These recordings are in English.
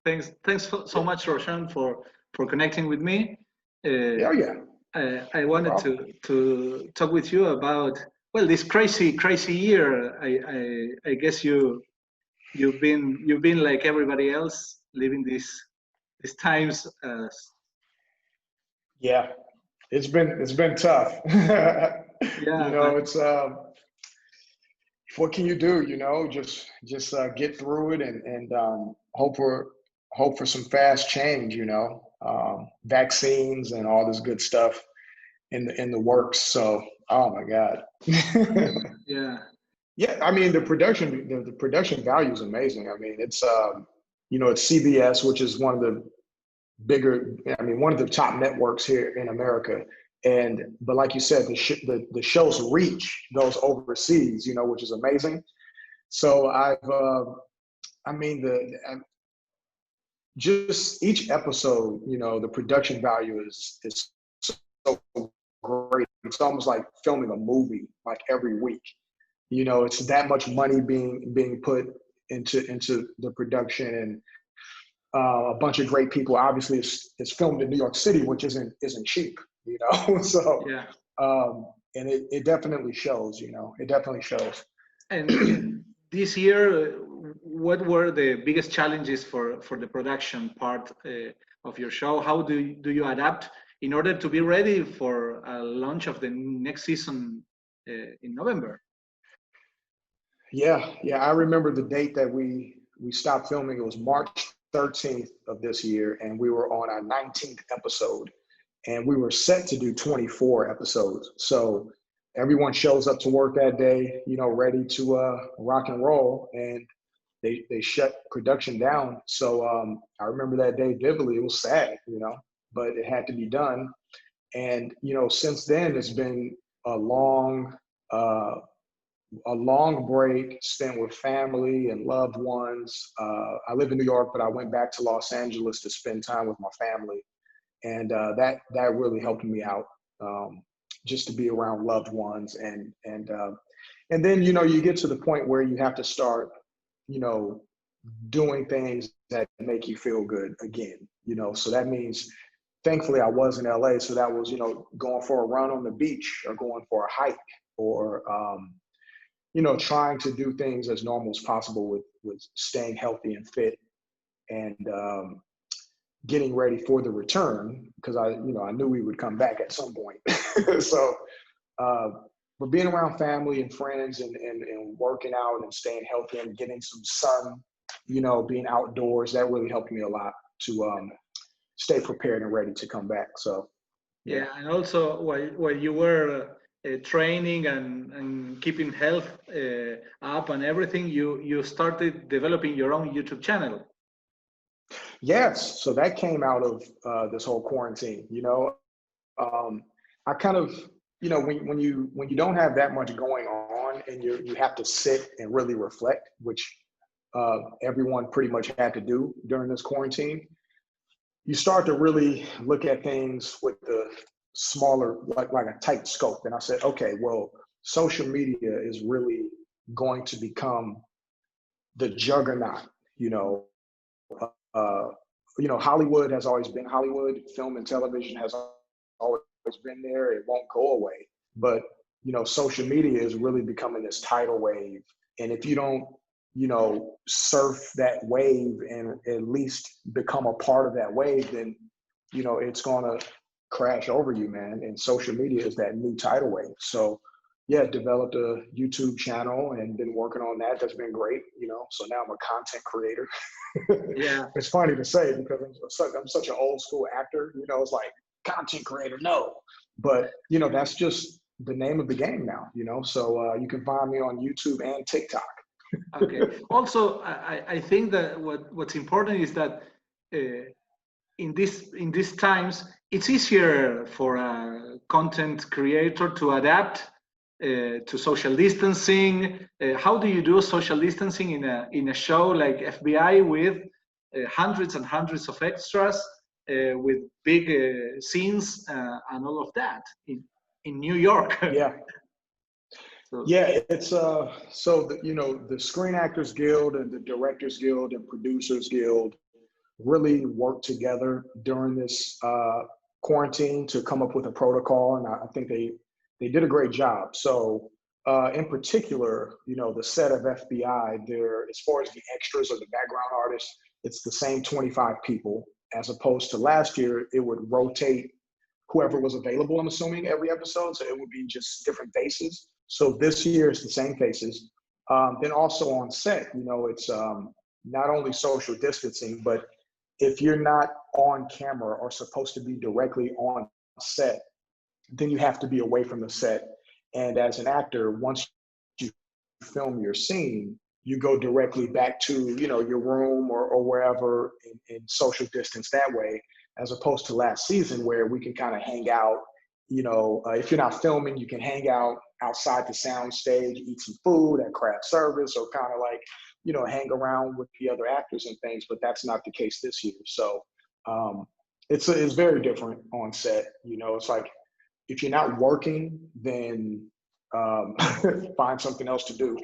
Thanks so much, Roshan, for connecting with me. Yeah, yeah. I wanted to talk with you about, well, this crazy year. I guess you've been like everybody else, living these times. Yeah, it's been tough. Yeah, You know, it's what can you do? You know, just get through it and hope for some fast change. You know, vaccines and all this good stuff in the works. So, oh my God. yeah. Yeah, I mean the production value is amazing. I mean it's you know, it's CBS, which is one of the one of the top networks here in America. But like you said, the show's reach goes overseas, you know, which is amazing. So I mean just each episode, you know, the production value is so great. It's almost like filming a movie like every week. You know, it's that much money being put into the production, and a bunch of great people. Obviously, it's filmed in New York City, which isn't cheap, you know. So, Yeah. And it definitely shows. You know, it definitely shows. And this year, what were the biggest challenges for the production part of your show? How do you adapt in order to be ready for a launch of the next season in November? Yeah, I remember the date that we stopped filming. It was March 13th of this year, and we were on our 19th episode, and we were set to do 24 episodes. So everyone shows up to work that day, you know, ready to rock and roll, and they shut production down. So I remember that day vividly. It was sad, you know, but it had to be done. And you know, since then it's been a long break spent with family and loved ones. I live in New York, but I went back to Los Angeles to spend time with my family, and that really helped me out, just to be around loved ones, and then you know, you get to the point where you have to start, you know, doing things that make you feel good again. You know, so that means, thankfully, I was in LA, so that was, you know, going for a run on the beach or going for a hike, or you know, trying to do things as normal as possible with staying healthy and fit, and getting ready for the return, because I knew we would come back at some point. So, but being around family and friends, and working out and staying healthy and getting some sun, you know, being outdoors, that really helped me a lot to stay prepared and ready to come back. So, yeah, and also while you were training and keeping health up and everything, you started developing your own YouTube channel. Yes, so that came out of this whole quarantine. You know, I kind of, you know, when you don't have that much going on, and you have to sit and really reflect, which everyone pretty much had to do during this quarantine, you start to really look at things with the smaller, like a tight scope. And I said, okay, well, social media is really going to become the juggernaut. Hollywood has always been Hollywood. Film and television has always been there. It won't go away. But, you know, social media is really becoming this tidal wave. And if you don't, you know, surf that wave and at least become a part of that wave, then, you know, it's going to crash over you, man. And social media is that new tidal wave. So, yeah, developed a YouTube channel and been working on that. That's been great, you know. So now I'm a content creator. Yeah. It's funny to say because I'm such an old school actor, you know, it's like content creator, no. But, you know, that's just the name of the game now, you know. So you can find me on YouTube and TikTok. Okay. Also, I think that what's important is that in these times, it's easier for a content creator to adapt to social distancing. How do you do social distancing in a show like FBI with hundreds and hundreds of extras, with big scenes and all of that in New York? Yeah. Yeah, it's so the Screen Actors Guild and the Directors Guild and Producers Guild, really worked together during this quarantine to come up with a protocol, and I think they did a great job. So in particular, you know, the set of FBI, there, as far as the extras or the background artists, it's the same 25 people, as opposed to last year, it would rotate whoever was available, I'm assuming, every episode. So it would be just different faces. So this year it's the same faces. Then also on set, you know, it's not only social distancing, but if you're not on camera or supposed to be directly on set, then you have to be away from the set. And as an actor, once you film your scene, you go directly back to, you know, your room or wherever in social distance that way, as opposed to last season where we can kind of hang out. You know, if you're not filming, you can hang out outside the sound stage, eat some food at craft service, or kind of like, you know, hang around with the other actors and things, but that's not the case this year. So it's very different on set. You know, it's like, if you're not working, then find something else to do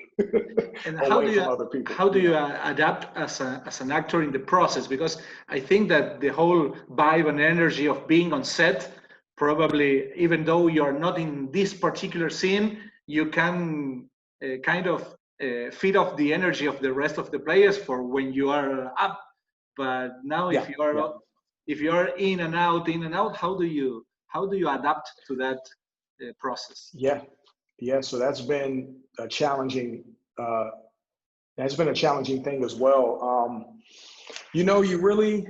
And away from other people. How do you adapt as an actor in the process? Because I think that the whole vibe and energy of being on set, probably, even though you're not in this particular scene, you can kind of feed off the energy of the rest of the players for when you are up. But now, if you're in and out, how do you adapt to that process? Yeah. So that's been a challenging. Thing as well. You know, you really,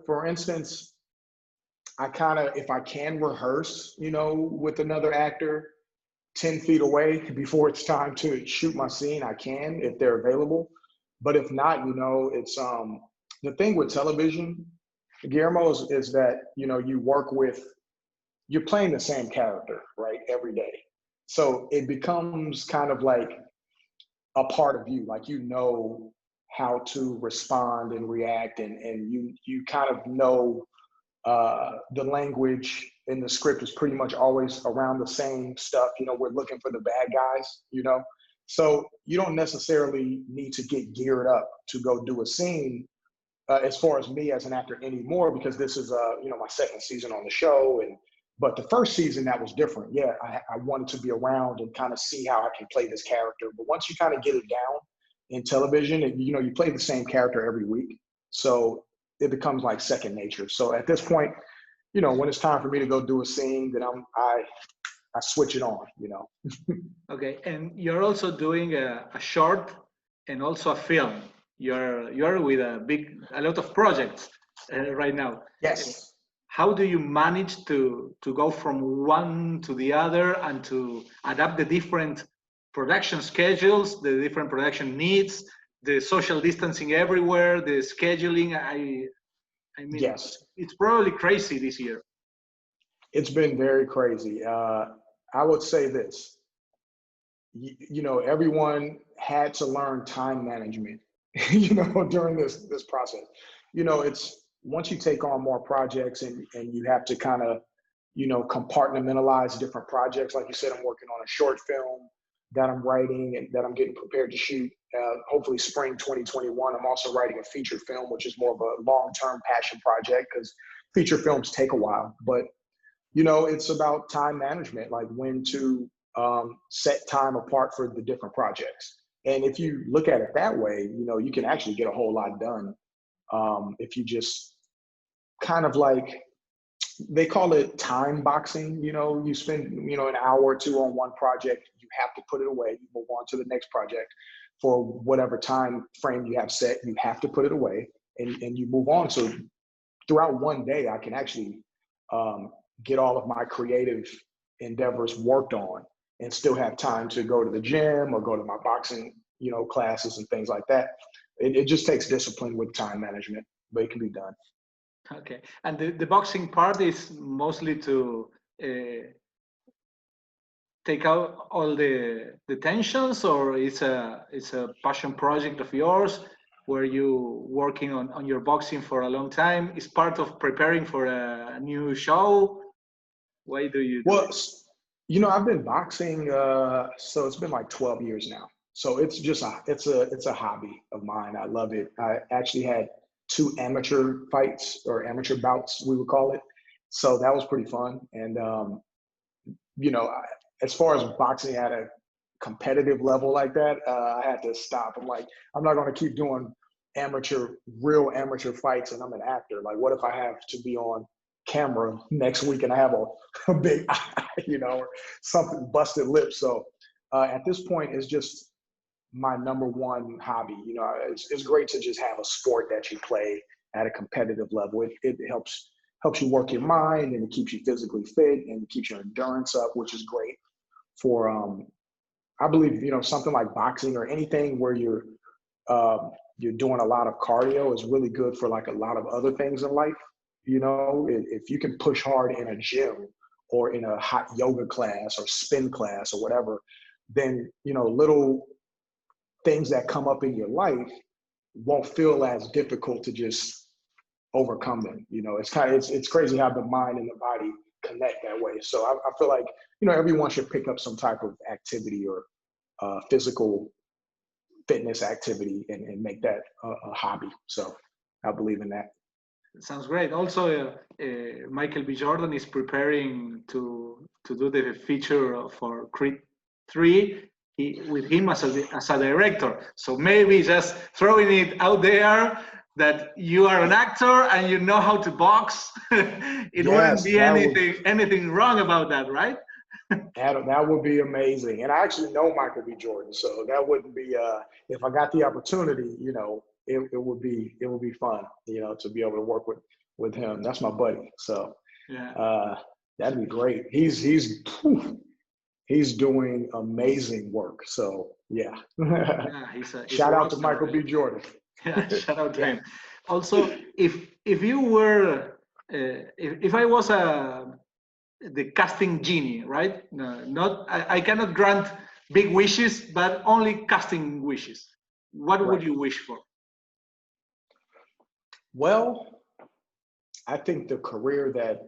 for instance, I kind of, if I can rehearse, you know, with another actor 10 feet away before it's time to shoot my scene, I can, if they're available. But if not, you know, it's the thing with television, Guillermo, is that, you know, you're playing the same character, right, every day. So it becomes kind of like a part of you, like, you know how to respond and react, and you kind of know the language in the script is pretty much always around the same stuff. You know, we're looking for the bad guys, you know, so you don't necessarily need to get geared up to go do a scene as far as me as an actor anymore, because this is you know, my second season on the show. But the first season, that was different. Yeah, I wanted to be around and kind of see how I can play this character. But once you kind of get it down in television, you know, you play the same character every week. So it becomes like second nature. So at this point, you know, when it's time for me to go do a scene, then I switch it on, you know. Okay, and you're also doing a short and also a film. You're with a lot of projects right now. Yes. How do you manage to go from one to the other and to adapt the different production schedules, the different production needs, the social distancing everywhere, the scheduling? I mean, yes, it's probably crazy this year. It's been very crazy. I would say this, you know, everyone had to learn time management, you know, during this process. You know, it's, once you take on more projects and you have to kind of, you know, compartmentalize different projects. Like you said, I'm working on a short film that I'm writing and that I'm getting prepared to shoot, hopefully spring 2021. I'm also writing a feature film, which is more of a long-term passion project, because feature films take a while. But, you know, it's about time management, like when to set time apart for the different projects. And if you look at it that way, you know, you can actually get a whole lot done if you just kind of like, they call it time boxing. You know, you spend, you know, an hour or two on one project, you have to put it away, you move on to the next project for whatever time frame you have set, you have to put it away and you move on. So throughout one day, I can actually get all of my creative endeavors worked on and still have time to go to the gym or go to my boxing, you know, classes and things like that. It just takes discipline with time management, but it can be done. Okay, and the boxing part is mostly to take out all the tensions, or it's a passion project of yours where you working on your boxing for a long time? It's part of preparing for a new show. Why do you do Well, it? you know, I've been boxing, so it's been like 12 years now. So it's just it's a hobby of mine. I love it. I actually had 2 amateur fights or amateur bouts, we would call it. So that was pretty fun. And, as far as boxing at a competitive level like that, I had to stop. I'm like, I'm not going to keep doing real amateur fights and I'm an actor. Like, what if I have to be on camera next week and I have a big eye, or something, busted lip. So at this point, it's just my number one hobby. It's great to just have a sport that you play at a competitive level. It helps you work your mind, and it keeps you physically fit and it keeps your endurance up, which is great for, I believe, something like boxing or anything where you're doing a lot of cardio is really good for like a lot of other things in life. If you can push hard in a gym or in a hot yoga class or spin class or whatever, then, little things that come up in your life won't feel as difficult to just overcome them. It's crazy how the mind and the body connect that way. So I feel like, everyone should pick up some type of activity or physical fitness activity and make that a hobby. So I believe in that. Sounds great. Also, Michael B. Jordan is preparing to do the feature for Creed 3 with him as a director. So maybe just throwing it out there that you are an actor and you know how to box. Wouldn't be anything wrong about that, right? That would be amazing. And I actually know Michael B. Jordan, so that wouldn't be if I got the opportunity, it would be fun, to be able to work with him. That's my buddy. So that'd be great. He's doing amazing work. So yeah. He's shout out to Michael B. Jordan. Yeah, shout out to him. Also, if you were if I was the casting genie, right? No, I cannot grant big wishes, but only casting wishes. What would you wish for? Well, I think the career that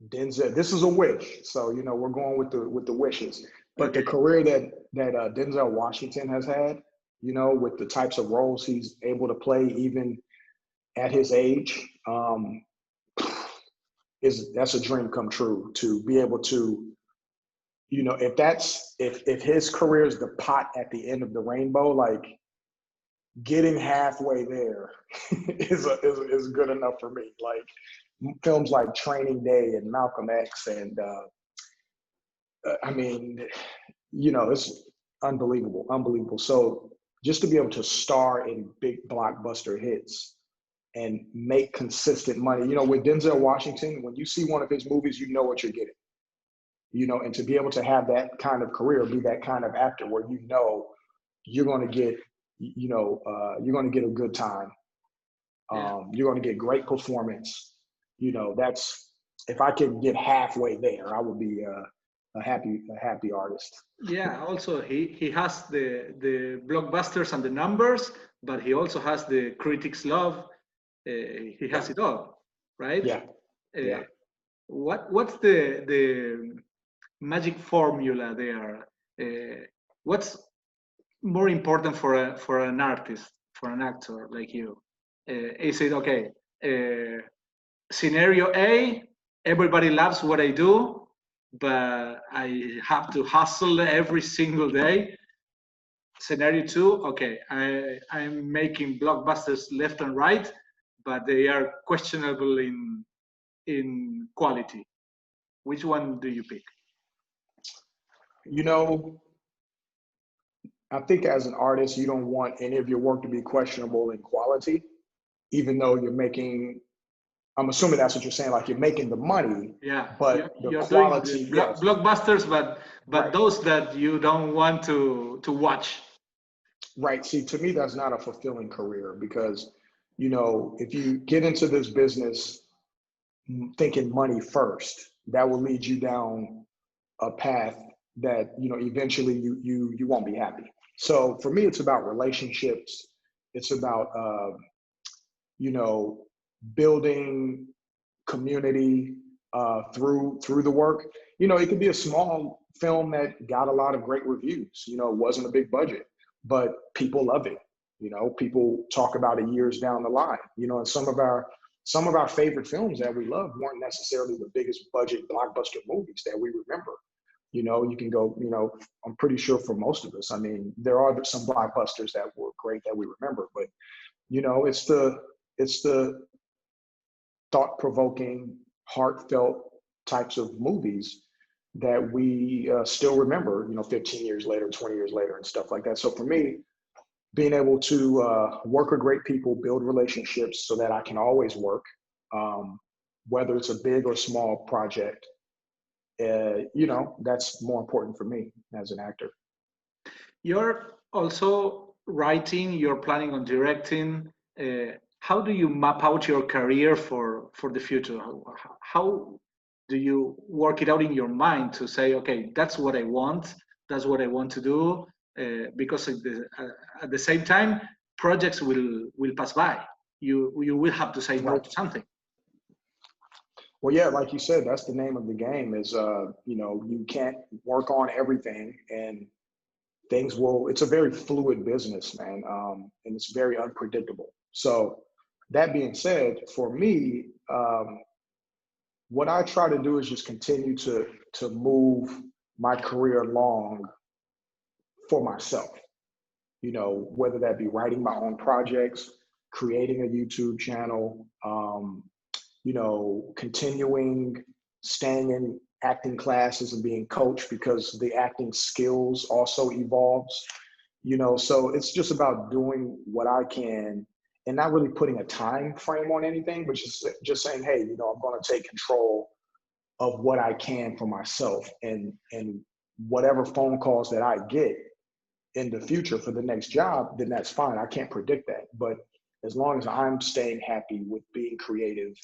Denzel, this is a wish, so we're going with the wishes. But the career that Denzel Washington has had, with the types of roles he's able to play, even at his age, that's a dream come true. To be able to, if his career is the pot at the end of the rainbow, like getting halfway there is good enough for me. Like films like Training Day and Malcolm X, and it's unbelievable. So just to be able to star in big blockbuster hits and make consistent money, with Denzel Washington, when you see one of his movies, you know what you're getting, and to be able to have that kind of career, be that kind of actor where you're going to get, you're going to get a good time. You're going to get great performance. That's, if I can get halfway there, I would be a happy artist. Yeah. Also, he has the blockbusters and the numbers, but he also has the critics' love. He has it all, right? Yeah. What's the magic formula there? What's more important for an artist, for an actor like you? Is it okay? Scenario A, everybody loves what I do, but I have to hustle every single day. Scenario 2, okay, I'm making blockbusters left and right, but they are questionable in quality. Which one do you pick? I think as an artist, you don't want any of your work to be questionable in quality, even though you're making, I'm assuming that's what you're saying, like you're making the money. Yeah, but you're the quality, doing blockbusters, but right. Those that you don't want to watch. Right. See, to me, that's not a fulfilling career, because, if you get into this business thinking money first, that will lead you down a path that, eventually you won't be happy. So for me, it's about relationships. It's about, building community through the work. It could be a small film that got a lot of great reviews. It wasn't a big budget, but people love it. You know, people talk about it years down the line. You know, and some of our favorite films that we love weren't necessarily the biggest budget blockbuster movies that we remember. You know, you can go, you know, I'm pretty sure for most of us, I mean, there are some blockbusters that were great that we remember, but, you know, it's the thought-provoking, heartfelt types of movies that we still remember, you know, 15 years later, 20 years later and stuff like that. So for me, being able to work with great people, build relationships so that I can always work, whether it's a big or small project, you know, that's more important for me as an actor. You're also writing, you're planning on directing. How do you map out your career for the future? How do you work it out in your mind to say, okay, that's what I want to do? Because at the same time, projects will pass by. You will have to say no to something. Well, yeah, like you said, that's the name of the game is, you know, you can't work on everything and things will, it's a very fluid business, man. And it's very unpredictable. So that being said, for me, what I try to do is just continue to move my career along for myself, you know, whether that be writing my own projects, creating a YouTube channel, you know, continuing, staying in acting classes and being coached because the acting skills also evolves, you know, so it's just about doing what I can and not really putting a time frame on anything, but just saying, hey, you know, I'm going to take control of what I can for myself and whatever phone calls that I get in the future for the next job, then that's fine. I can't predict that. But as long as I'm staying happy with being creative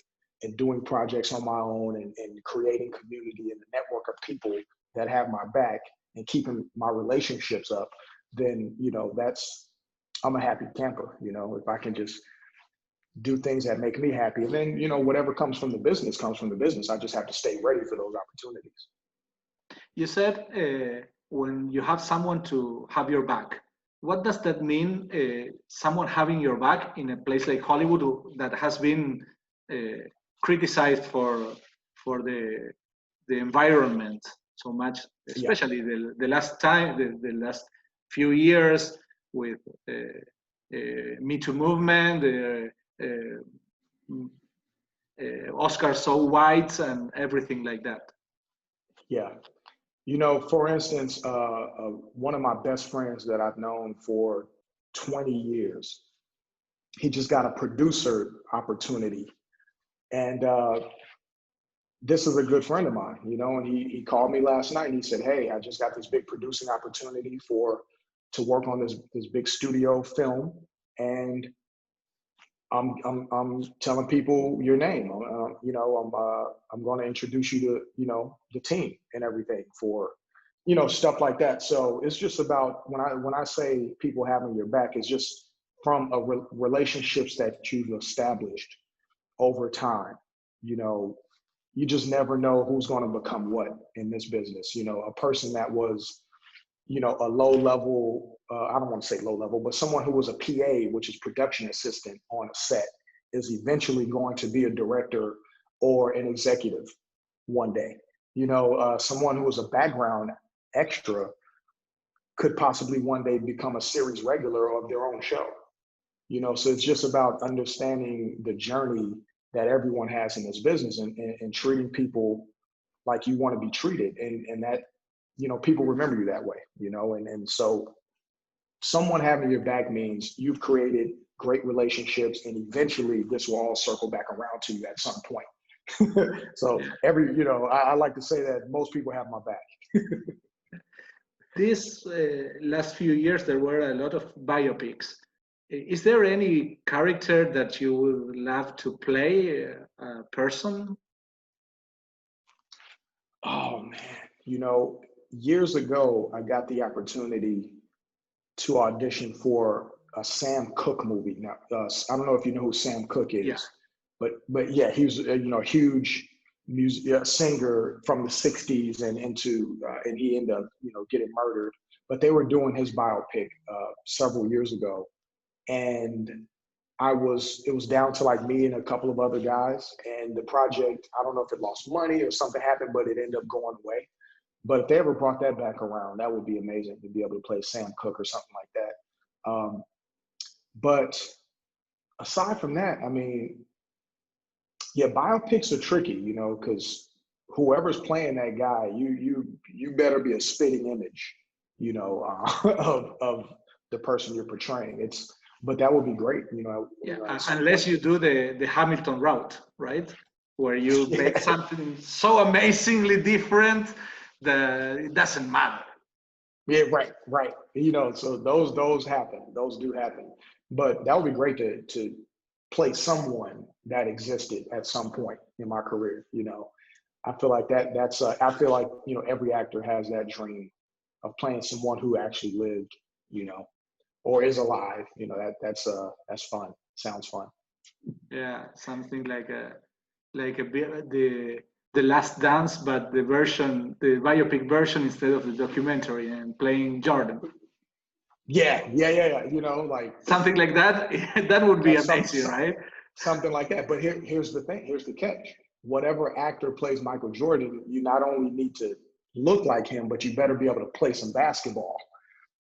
and doing projects on my own and creating community and a network of people that have my back and keeping my relationships up, then, you know, I'm a happy camper, you know, if I can just do things that make me happy. And then, you know, whatever comes from the business comes from the business. I just have to stay ready for those opportunities. You said when you have someone to have your back, what does that mean? Someone having your back in a place like Hollywood that has been criticized for the environment so much, especially yeah. the last few years with Me Too movement, Oscar so white and everything like that. Yeah. You know, for instance, one of my best friends that I've known for 20 years, he just got a producer opportunity. And this is a good friend of mine, you know, and he called me last night and he said, hey, I just got this big producing opportunity to work on this big studio film. And I'm telling people your name. You know, I'm going to introduce you to, you know, the team and everything for, you know, stuff like that. So it's just about when I say people having your back, it's just from relationships that you've established over time. You know, you just never know who's going to become what in this business. You know, a person that was, you know, a low level, I don't want to say low level, but someone who was a PA, which is production assistant on a set, is eventually going to be a director or an executive one day. You know, someone who was a background extra could possibly one day become a series regular of their own show. You know, so it's just about understanding the journey that everyone has in this business and treating people like you want to be treated. And that, you know, people remember you that way, you know, and so someone having your back means you've created great relationships and eventually this will all circle back around to you at some point. So you know, I like to say that most people have my back. These last few years, there were a lot of biopics. Is there any character that you would love to play, a person? Oh man, you know, years ago, I got the opportunity to audition for a Sam Cooke movie. Now, I don't know if you know who Sam Cooke is, yeah. but yeah, he was you know, a huge singer from the '60s and and he ended up, you know, getting murdered. But they were doing his biopic several years ago, and it was down to like me and a couple of other guys, and the project, I don't know if it lost money or something happened, but it ended up going away. But if they ever brought that back around, that would be amazing to be able to play Sam Cooke or something like that. But aside from that, I mean, yeah, biopics are tricky, you know, because whoever's playing that guy, you better be a spitting image, you know, of the person you're portraying. But that would be great, you know. Yeah, unless you do the Hamilton route, right? Where you make something so amazingly different that it doesn't matter. Yeah, right. You know, so those happen. Those do happen. But that would be great to play someone that existed at some point in my career. You know, I feel like I feel like, you know, every actor has that dream of playing someone who actually lived, you know, or is alive. You know, that's fun. Sounds fun. Yeah, something like the Last Dance, but the biopic version instead of the documentary, and playing Jordan. Yeah. You know, like something like that. That would be amazing, right? Something like that. But here's the thing. Here's the catch. Whatever actor plays Michael Jordan, you not only need to look like him, but you better be able to play some basketball.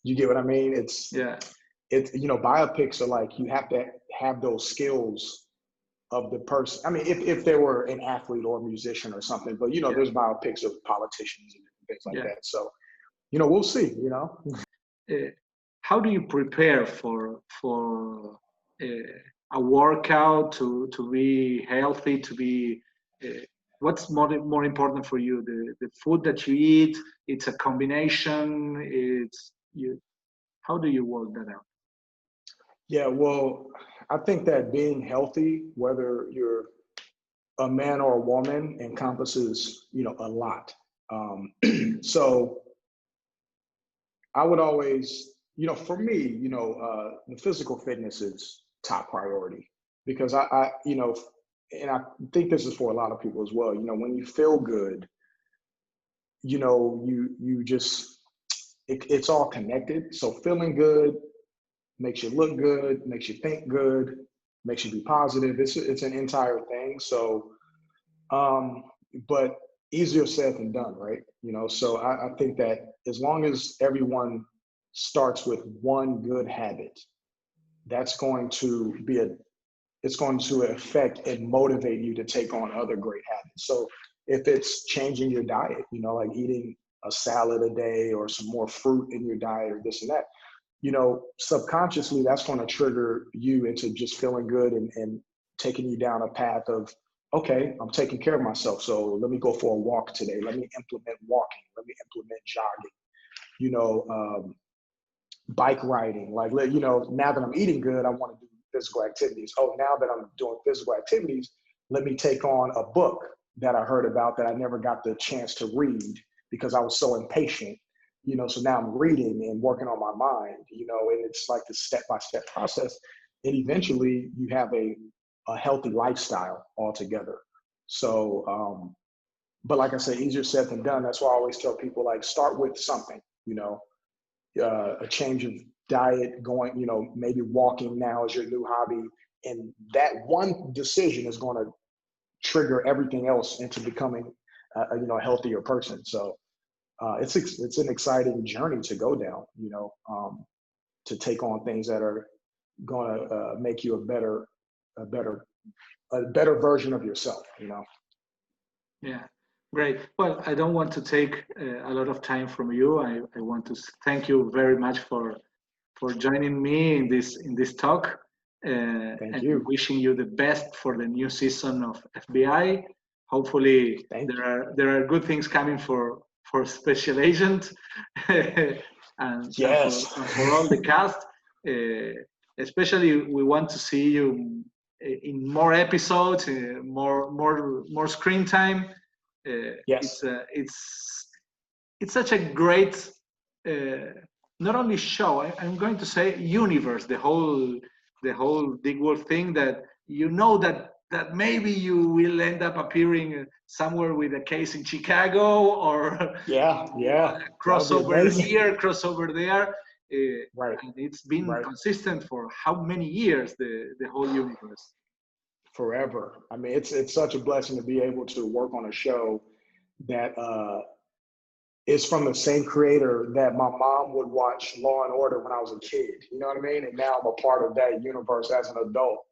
You get what I mean? It's you know, biopics are like, you have to have those skills of the person. I mean, if they were an athlete or a musician or something, but you know, there's biopics of politicians and things like that. So, you know, we'll see, you know. How do you prepare for a workout to be healthy, to be what's more important for you? The food that you eat, it's a combination, how do you work that out? Yeah, well, I think that being healthy, whether you're a man or a woman, encompasses, you know, a lot. So I would always, you know, for me, you know, the physical fitness is top priority, because I, you know, and I think this is for a lot of people as well. You know, when you feel good, you know, you just, it's all connected. So feeling good makes you look good, makes you think good, makes you be positive. It's an entire thing. So, but easier said than done, right? You know, so I think that as long as everyone starts with one good habit, that's going to be it's going to affect and motivate you to take on other great habits. So if it's changing your diet, you know, like eating a salad a day or some more fruit in your diet or this and that, you know, subconsciously that's going to trigger you into just feeling good and taking you down a path of, okay, I'm taking care of myself, so let me go for a walk today. Let me implement walking. Let me implement jogging. You know, bike riding. Like, you know, now that I'm eating good, I want to do physical activities. Oh, now that I'm doing physical activities, let me take on a book that I heard about that I never got the chance to read because I was so impatient. You know, so now I'm reading and working on my mind, you know, and it's like the step-by-step process. And eventually you have a healthy lifestyle altogether. So, but like I said, easier said than done. That's why I always tell people, like, start with something, you know, a change of diet, going, you know, maybe walking now is your new hobby. And that one decision is going to trigger everything else into becoming, you know, a healthier person. So, it's an exciting journey to go down, you know, to take on things that are going to make you a better version of yourself, you know. Yeah, great. Well, I don't want to take a lot of time from you. I want to thank you very much for joining me in this talk. Thank you. Wishing you the best for the new season of FBI. Hopefully, there are good things coming for Special Agent and for all the cast. Especially, we want to see you in more episodes, more screen time. Yes. It's such a great not only show. I'm going to say universe. The whole Big Wolf thing, that you know that maybe you will end up appearing somewhere with a case in Chicago, or yeah, crossover here, crossover there. Right. And it's been Right. consistent for how many years, the whole universe. Forever. I mean, it's such a blessing to be able to work on a show that is from the same creator that my mom would watch Law and Order when I was a kid. You know what I mean? And now I'm a part of that universe as an adult.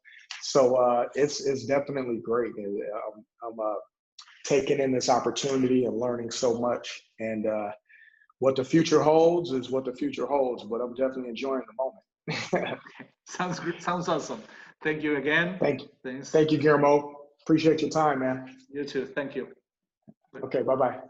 So it's definitely great. And I'm taking in this opportunity and learning so much. And what the future holds is what the future holds. But I'm definitely enjoying the moment. Okay. Sounds good. Sounds awesome. Thank you again. Thank you. Thanks. Thank you, Guillermo. Appreciate your time, man. You too. Thank you. Okay, bye-bye.